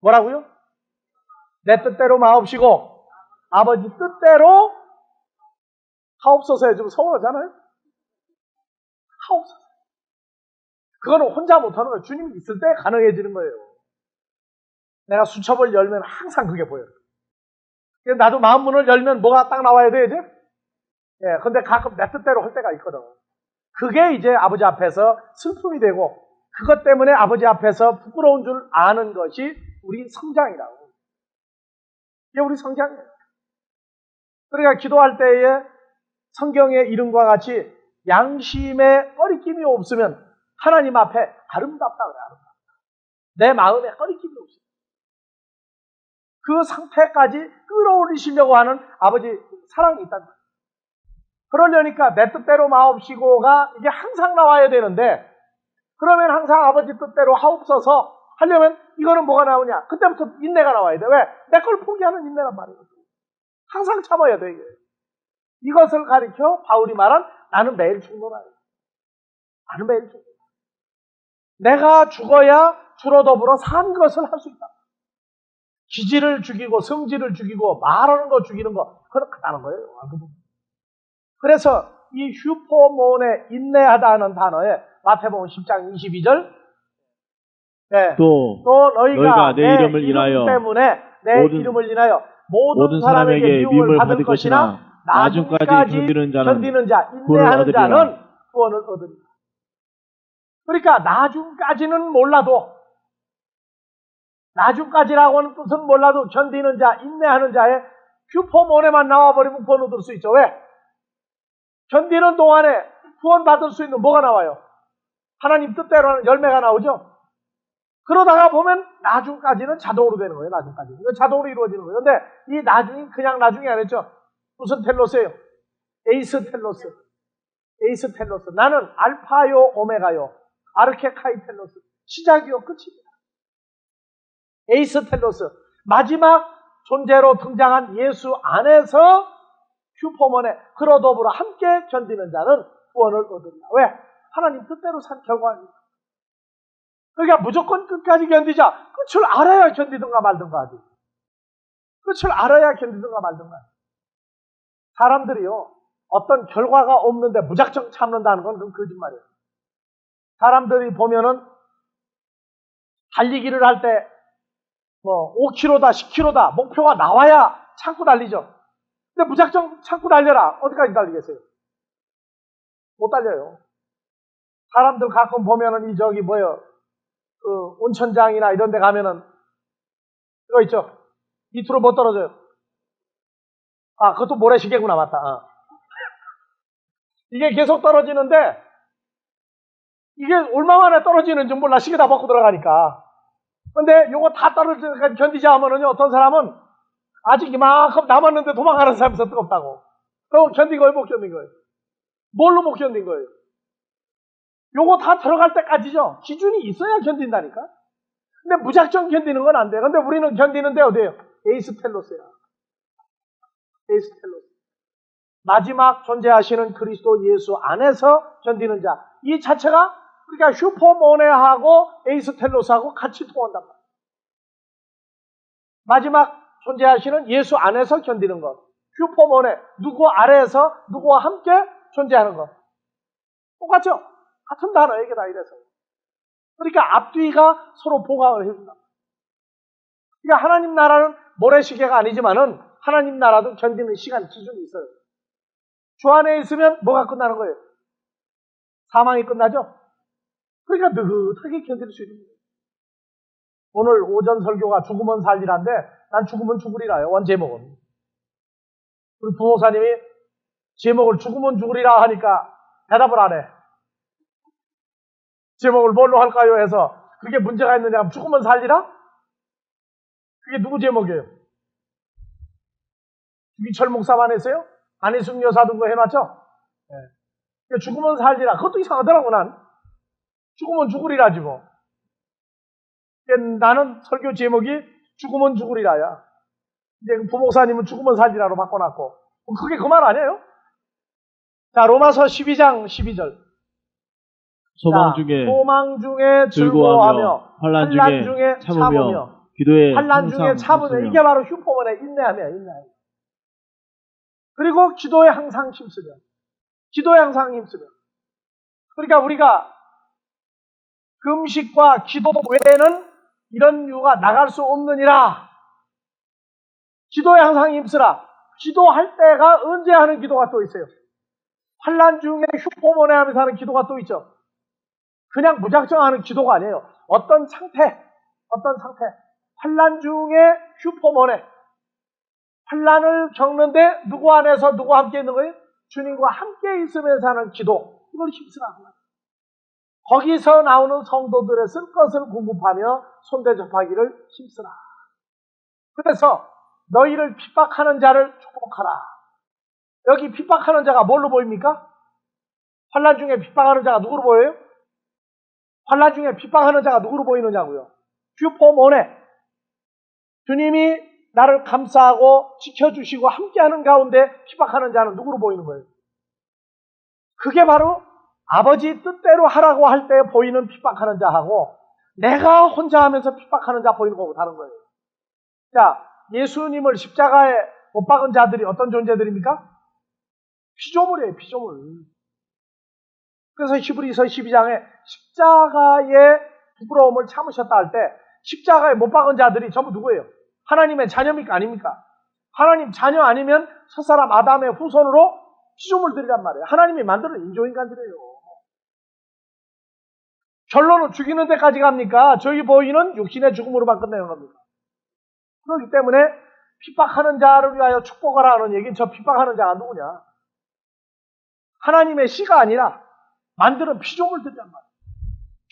[SPEAKER 1] 뭐라고요? 내 뜻대로 마옵시고 아버지 뜻대로 하옵소서에 좀 서운하잖아요? 하옵소서. 그거는 혼자 못하는 거예요. 주님이 있을 때 가능해지는 거예요. 내가 수첩을 열면 항상 그게 보여요. 나도 마음문을 열면 뭐가 딱 나와야 돼, 이제? 예, 근데 가끔 내 뜻대로 할 때가 있거든. 그게 이제 아버지 앞에서 슬픔이 되고, 그것 때문에 아버지 앞에서 부끄러운 줄 아는 것이 우리 성장이라고. 이게 우리 성장이에요. 그러니까 기도할 때에 성경의 이름과 같이 양심에 꺼리낌이 없으면 하나님 앞에 아름답다 그래, 아름답다. 내 마음에 꺼리낌이 없으면. 그 상태까지 끌어올리시려고 하는 아버지 사랑이 있단 말이에요. 그러려니까 내 뜻대로 마옵시고가 이게 항상 나와야 되는데, 그러면 항상 아버지 뜻대로 하옵소서 하려면 이거는 뭐가 나오냐? 그때부터 인내가 나와야 돼. 왜? 내 걸 포기하는 인내란 말이에요. 항상 참아야 돼, 이게. 이것을 가리켜 바울이 말한 나는 매일 충돌하여. 나는 매일 충돌. 내가 죽어야 주로 더불어 산 것을 할 수 있다. 기질을 죽이고 성질을 죽이고 말하는 거 죽이는 거 그건 같다는 거예요. 그래서 이 휴포몬에 인내하다는 단어에 마태복음 10장 22절 네.
[SPEAKER 2] 또
[SPEAKER 1] 너희가
[SPEAKER 2] 내 이름을 인하여
[SPEAKER 1] 때문에 내 이름을 인하여 모든 사람에게 미움을 받을 것이나 나중까지 견디는 자 인내하는 자는 구원을 얻으리라. 그러니까 나중까지는 몰라도 나중까지라고 하는 뜻은 몰라도 견디는 자, 인내하는 자의 휴포몬에만 나와버리면 구원 얻을 수 있죠. 왜? 견디는 동안에 구원 받을 수 있는 뭐가 나와요? 하나님 뜻대로 하는 열매가 나오죠. 그러다가 보면 나중까지는 자동으로 되는 거예요. 나중까지. 이거 자동으로 이루어지는 거예요. 근데 이 나중이 그냥 나중이 아니죠. 무슨 텔로스예요? 에이스 텔로스. 에이스 텔로스. 나는 알파요 오메가요. 아르케카이 텔로스. 시작이요 끝입니다. 에이스 텔로스. 마지막 존재로 등장한 예수 안에서 휴포몬에 그로 더불어 함께 견디는 자는 구원을 얻으리라. 왜? 하나님 뜻대로 산 결과입니다. 그러니까 무조건 끝까지 견디자. 끝을 알아야 견디든가 말든가 하지. 끝을 알아야 견디든가 말든가. 사람들이요, 어떤 결과가 없는데 무작정 참는다는 건 그건 거짓말이에요. 사람들이 보면은 달리기를 할 때 5km다, 10km다 목표가 나와야 참고 달리죠. 근데 무작정 참고 달려라. 어디까지 달리겠어요? 못 달려요. 사람들 가끔 보면은 그 온천장이나 이런 데 가면은 그거 있죠. 밑으로 못 떨어져요. 아, 그것도 모래시계구나. 맞다. 이게 계속 떨어지는데 이게 얼마만에 떨어지는지 몰라. 시계 다 벗고 들어가니까. 근데 요거 다 떨어질 때까지 견디자 하면은요, 어떤 사람은 아직 이만큼 남았는데 도망가는 사람이 더 뜨겁다고. 그럼 견딘 거예요, 못 견딘 거예요? 뭘로 못 견딘 거예요? 요거 다 들어갈 때까지죠. 기준이 있어야 견딘다니까. 근데 무작정 견디는 건 안 돼. 근데 우리는 견디는데 어디예요? 에이스 텔로스야. 에이스 텔로스. 마지막 존재하시는 그리스도 예수 안에서 견디는 자. 이 자체가 그러니까 슈퍼모네하고 에이스 텔로스하고 같이 통한단 말이에요. 마지막 존재하시는 예수 안에서 견디는 것. 슈퍼모네, 누구 아래에서 누구와 함께 존재하는 것. 똑같죠? 같은 단어예요, 이게 다 이래서. 그러니까 앞뒤가 서로 보강을 해준다. 그러니까 하나님 나라는 모래시계가 아니지만은 하나님 나라도 견디는 시간 기준이 있어요. 주 안에 있으면 뭐가 끝나는 거예요? 사망이 끝나죠? 그러니까 느긋하게 견딜 수 있는 거예요. 오늘 오전 설교가 죽으면 살리라인데 난 죽으면 죽으리라요. 원 제목은. 우리 부목사님이 제목을 죽으면 죽으리라 하니까 대답을 안 해. 제목을 뭘로 할까요? 해서 그게 문제가 있느냐 하면 죽으면 살리라? 그게 누구 제목이에요? 주기철 목사만 했어요? 안희숙 여사도 그거 해놨죠? 네. 죽으면 살리라. 그것도 이상하더라고 난. 죽으면 죽으리라지 뭐. 나는 설교 제목이 죽으면 죽으리라야. 이제 부목사님은 죽으면 살리라로 바꿔놨고. 그게 그 말 아니에요? 자, 로마서 12장 12절.
[SPEAKER 2] 소망 중에
[SPEAKER 1] 즐거워하며
[SPEAKER 2] 환난 중에 참으며 기도에
[SPEAKER 1] 환난 중에 참으며 이게 바로 휴포몬의 인내하며. 그리고 기도에 항상 힘쓰며. 기도에 항상 힘쓰며. 그러니까 우리가 금식과 기도 외에는 이런 이유가 나갈 수 없느니라. 기도에 항상 힘쓰라. 기도할 때가 언제 하는 기도가 또 있어요. 환난 중에 휴포모네 하면서 하는 기도가 또 있죠. 그냥 무작정 하는 기도가 아니에요. 어떤 상태. 환난 중에 휴포모네. 환난을 겪는데 누구 안에서 누구와 함께 있는 거예요? 주님과 함께 있으면서 하는 기도. 이걸 힘쓰라고. 거기서 나오는 성도들의 쓸 것을 공급하며 손대접하기를 힘쓰라. 그래서 너희를 핍박하는 자를 축복하라. 여기 핍박하는 자가 뭘로 보입니까? 환난 중에 핍박하는 자가 누구로 보여요? 환난 중에 핍박하는 자가 누구로 보이느냐고요? 휴포모네. 주님이 나를 감싸고 지켜주시고 함께하는 가운데 핍박하는 자는 누구로 보이는 거예요? 그게 바로 아버지 뜻대로 하라고 할 때 보이는 핍박하는 자하고 내가 혼자 하면서 핍박하는 자 보이는 거고 다른 거예요. 자, 예수님을 십자가에 못 박은 자들이 어떤 존재들입니까? 피조물이에요, 피조물. 그래서 히브리서 12장에 십자가의 부끄러움을 참으셨다 할 때 십자가에 못 박은 자들이 전부 누구예요? 하나님의 자녀입니까? 아닙니까? 하나님 자녀 아니면 첫사람 아담의 후손으로 피조물들이란 말이에요. 하나님이 만드는 인조인간들이에요. 결론은 죽이는 데까지 갑니까? 저희 보이는 육신의 죽음으로만 끝내는 겁니까? 그렇기 때문에 핍박하는 자를 위하여 축복하라 하는 얘기는 저 핍박하는 자가 누구냐? 하나님의 씨가 아니라 만드는 피조물들이란 말이에요.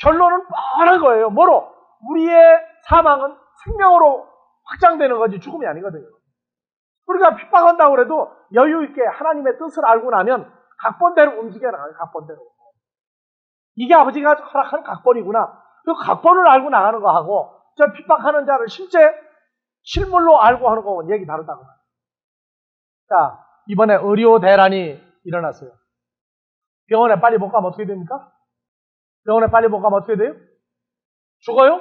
[SPEAKER 1] 결론은 뻔한 거예요. 뭐로? 우리의 사망은 생명으로 확장되는 거지 죽음이 아니거든요. 우리가 핍박한다고 해도 여유 있게 하나님의 뜻을 알고 나면 각본대로 움직여나가요. 각본대로. 이게 아버지가 허락한 각본이구나. 그 각본을 알고 나가는 거하고 저 핍박하는 자를 실제 실물로 알고 하는 거하고는 얘기 다르다고. 자, 이번에 의료 대란이 일어났어요. 병원에 빨리 못 가면 어떻게 됩니까? 병원에 빨리 못 가면 어떻게 돼요? 죽어요?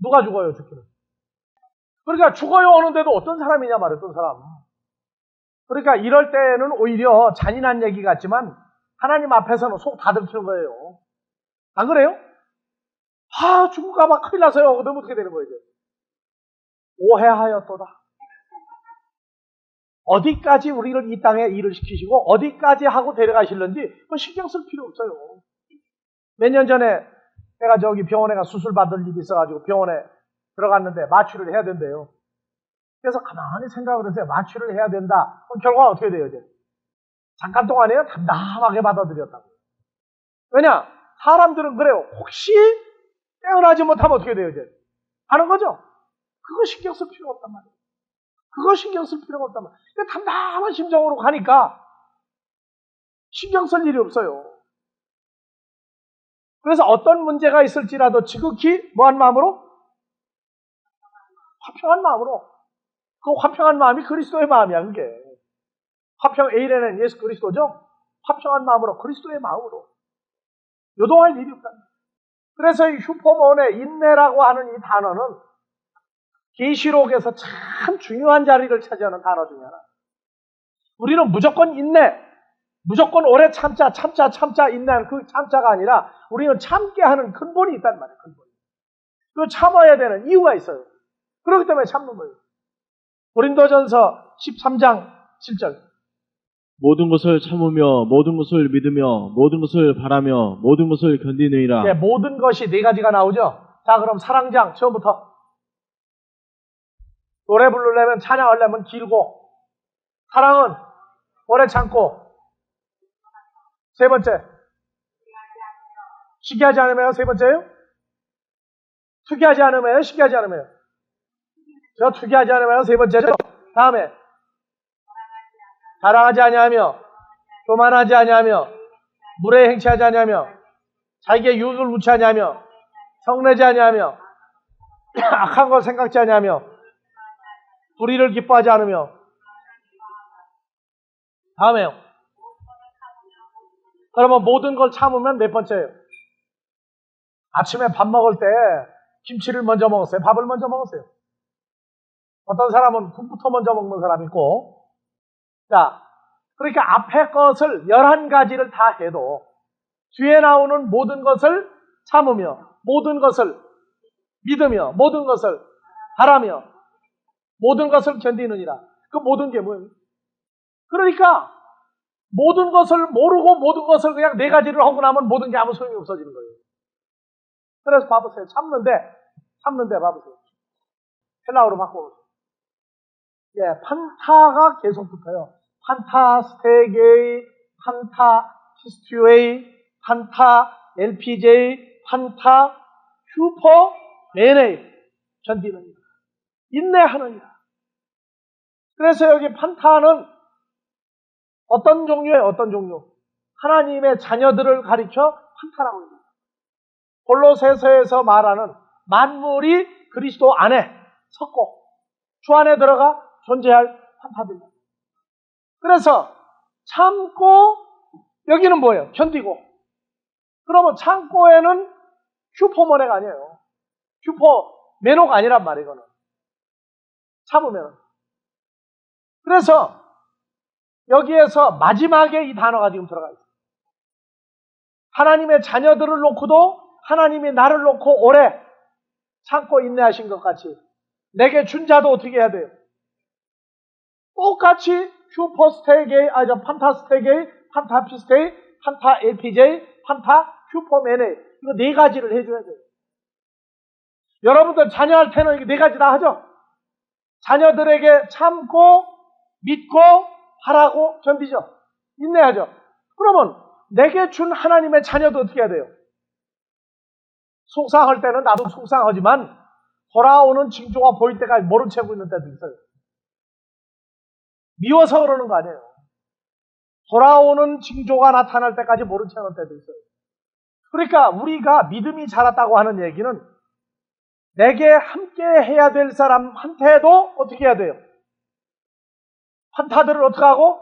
[SPEAKER 1] 누가 죽어요, 죽기는? 그러니까 죽어요 오는데도 어떤 사람이냐 말이에요, 어떤 사람. 그러니까 이럴 때는 오히려 잔인한 얘기 같지만 하나님 앞에서는 속 다 들키는 거예요. 안 그래요? 죽을까봐 큰일 나서요. 그러면 어떻게 되는 거예요, 이제? 오해하였도다. 어디까지 우리를 이 땅에 일을 시키시고 어디까지 하고 데려가실는지 그건 신경 쓸 필요 없어요. 몇 년 전에 내가 저기 병원에 가 수술 받을 일이 있어가지고 병원에 들어갔는데 마취를 해야 된대요. 그래서 가만히 생각을 했어요. 마취를 해야 된다. 그럼 결과가 어떻게 돼요, 이제? 잠깐 동안에요, 담담하게 받아들였다고. 왜냐? 사람들은 그래요. 혹시 깨어나지 못하면 어떻게 돼요, 이제? 하는 거죠? 그거 신경 쓸 필요가 없단 말이에요. 그거 신경 쓸 필요가 없단 말이에요. 근데 담담한 심정으로 가니까 신경 쓸 일이 없어요. 그래서 어떤 문제가 있을지라도 지극히 뭐한 마음으로? 화평한 마음으로. 그 화평한 마음이 그리스도의 마음이야, 그게. 화평 A라는 예수 그리스도죠? 화평한 마음으로, 그리스도의 마음으로. 요동할 일이 없다. 그래서 이 휴포몬의 인내라고 하는 이 단어는 계시록에서 참 중요한 자리를 차지하는 단어 중에 하나. 우리는 무조건 인내, 무조건 오래 참자 인내하는 그 참자가 아니라 우리는 참게 하는 근본이 있단 말이에요. 근본. 그 참아야 되는 이유가 있어요. 그렇기 때문에 참는 거예요. 고린도전서 13장 7절.
[SPEAKER 2] 모든 것을 참으며 모든 것을 믿으며 모든 것을 바라며 모든 것을 견디느니라.
[SPEAKER 1] 네, 모든 것이 네 가지가 나오죠. 자, 그럼 사랑장 처음부터. 노래 부르려면 찬양하려면 길고, 사랑은 오래 참고, 세 번째 시기하지 않으면 세 번째요? 투기하지 않으면 시기하지 않으면 저 투기하지 않으면 세 번째죠. 다음에 자랑하지 아니하며 교만하지 아니하며 무례 행치하지 아니하며 자기의 유익을 우치하지 아니하며 성내지 아니하며 악한 걸 생각지 아니하며 불의를 기뻐하지 않으며 다음에요. 그러면 모든 걸 참으면 몇 번째예요? 아침에 밥 먹을 때 김치를 먼저 먹었어요? 밥을 먼저 먹었어요? 어떤 사람은 국부터 먼저 먹는 사람이 있고 자, 그러니까 앞에 것을 11가지를 다 해도 뒤에 나오는 모든 것을 참으며, 모든 것을 믿으며, 모든 것을 바라며, 모든 것을 견디느니라. 그 모든 게 뭐예요? 그러니까 모든 것을 모르고 모든 것을 그냥 4가지를 하고 나면 모든 게 아무 소용이 없어지는 거예요. 그래서 봐보세요. 참는데 봐보세요. 헬라어로 바꿔보세요. 예, 판타가 계속 붙어요. 판타 스테게이, 판타 피스튜에이, 판타 LPJ, 판타 슈퍼 메네이. 견디느니라. 인내하느니라. 그래서 여기 판타는 어떤 종류예요? 어떤 종류? 하나님의 자녀들을 가리켜 판타라고 합니다. 골로새서에서 말하는 만물이 그리스도 안에 섰고 주 안에 들어가 존재할 판타들입니다. 그래서 참고, 여기는 뭐예요? 견디고. 그러면 참고에는 슈퍼머네가 아니에요. 슈퍼매너가 아니란 말이에요. 이거는 참으면. 그래서 여기에서 마지막에 이 단어가 지금 들어가 있어요. 하나님의 자녀들을 놓고도 하나님이 나를 놓고 오래 참고 인내하신 것 같이 내게 준 자도 어떻게 해야 돼요? 똑같이 슈퍼스테이게이, 판타스테이게이, 판타피스테이, 판타 LPJ, 판타 슈퍼메네, 이거 4가지를 해줘야 돼요. 여러분들 자녀할 때는 이거 4가지 다 하죠? 자녀들에게 참고 믿고 하라고 견디죠. 인내하죠. 그러면 내게 준 하나님의 자녀도 어떻게 해야 돼요? 속상할 때는 나도 속상하지만 돌아오는 징조가 보일 때까지 모른 채 하고 있는 때도 있어요. 미워서 그러는 거 아니에요. 돌아오는 징조가 나타날 때까지 모른 채 하는 때도 있어요. 그러니까 우리가 믿음이 자랐다고 하는 얘기는 내게 함께 해야 될 사람한테도 어떻게 해야 돼요? 판타들을 어떻게 하고?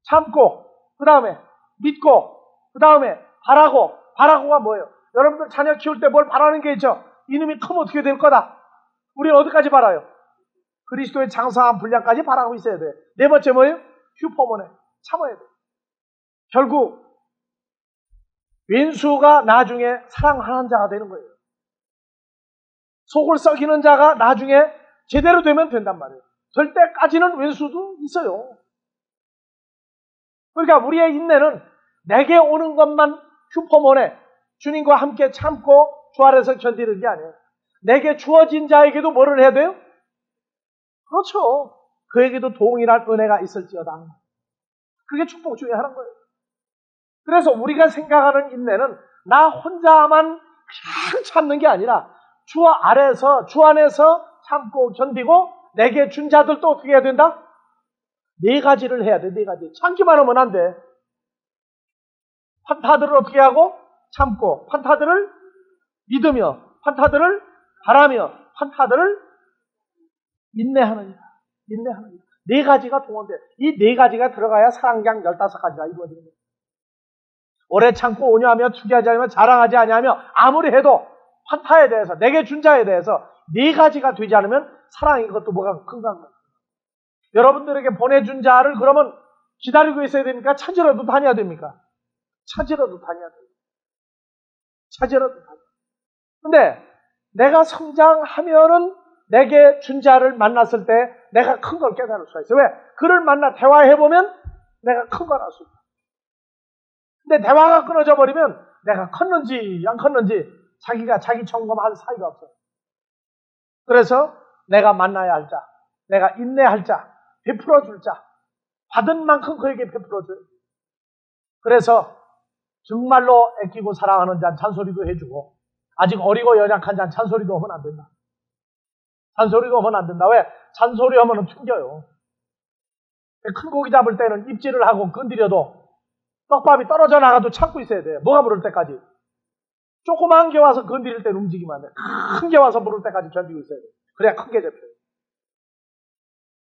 [SPEAKER 1] 참고, 그 다음에 믿고, 그 다음에 바라고. 바라고가 뭐예요? 여러분들 자녀 키울 때 뭘 바라는 게 있죠? 이놈이 크면 어떻게 될 거다. 우리는 어디까지 바라요? 그리스도의 장성한 분량까지 바라고 있어야 돼요. 4번째 뭐예요? 슈퍼모네. 참아야 돼요. 결국 왼수가 나중에 사랑하는 자가 되는 거예요. 속을 썩이는 자가 나중에 제대로 되면 된단 말이에요. 될 때까지는 왼수도 있어요. 그러니까 우리의 인내는 내게 오는 것만 슈퍼모네, 주님과 함께 참고 주 아래서 견디는 게 아니에요. 내게 주어진 자에게도 뭐를 해야 돼요? 그렇죠. 그에게도 동일한 은혜가 있을지어다. 그게 축복 중에 하나인 거예요. 그래서 우리가 생각하는 인내는 나 혼자만 그냥 참는 게 아니라 주 아래서, 주 안에서 참고 견디고 내게 준 자들도 어떻게 해야 된다? 4가지를 해야 돼. 4가지. 참기만 하면 안 돼. 판타들을 어떻게 하고? 참고, 판타들을 믿으며, 판타들을 바라며, 판타들을 인내하느니라. 인내하느니라. 4가지가 동원돼. 이 4가지가 들어가야 사랑장 15가지가 이루어지는 거예요. 오래 참고 온유하며 투기하지 않으며 자랑하지 아니하며 아무리 해도 판타에 대해서, 내게 준 자에 대해서 4가지가 되지 않으면 사랑이 그것도 뭐가 큰가 합니다. 여러분들에게 보내준 자를 그러면 기다리고 있어야 됩니까? 찾으러도 다녀야 됩니까? 찾으러도 다녀야 돼요. 찾으러도 다녀야 돼요. 근데 내가 성장하면은 내게 준 자를 만났을 때 내가 큰 걸 깨달을 수가 있어요. 왜? 그를 만나 대화해보면 내가 큰 걸 알 수 있다. 근데 대화가 끊어져 버리면 내가 컸는지 안 컸는지 자기가 자기 점검할 사이가 없어요. 그래서 내가 만나야 할 자, 내가 인내할 자, 베풀어 줄 자, 받은 만큼 그에게 베풀어 줘요. 그래서 정말로 애끼고 사랑하는 자는 잔소리도 해주고 아직 어리고 연약한 자는 잔소리도 하면 안 된다. 잔소리도 하면 안 된다. 왜? 잔소리 하면 튕겨요. 큰 고기 잡을 때는 입질을 하고 건드려도 떡밥이 떨어져 나가도 참고 있어야 돼요. 뭐가 물을 때까지. 조그만 게 와서 건드릴 때는 움직이면 안 돼. 큰 게 와서 물을 때까지 견디고 있어야 돼요. 그래야 큰 게 잡혀요.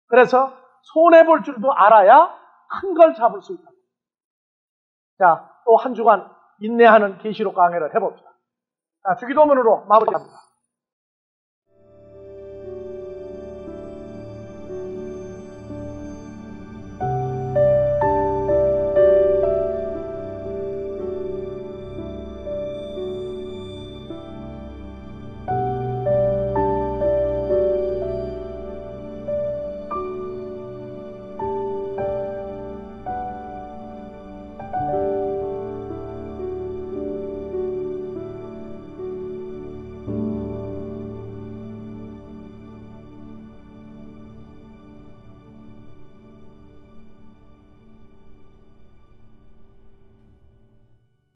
[SPEAKER 1] 그래서 손해볼 줄도 알아야 큰 걸 잡을 수 있다. 자, 또 한 주간 인내하는 계시록 강해를 해봅시다. 자, 주기도문으로 마무리합니다.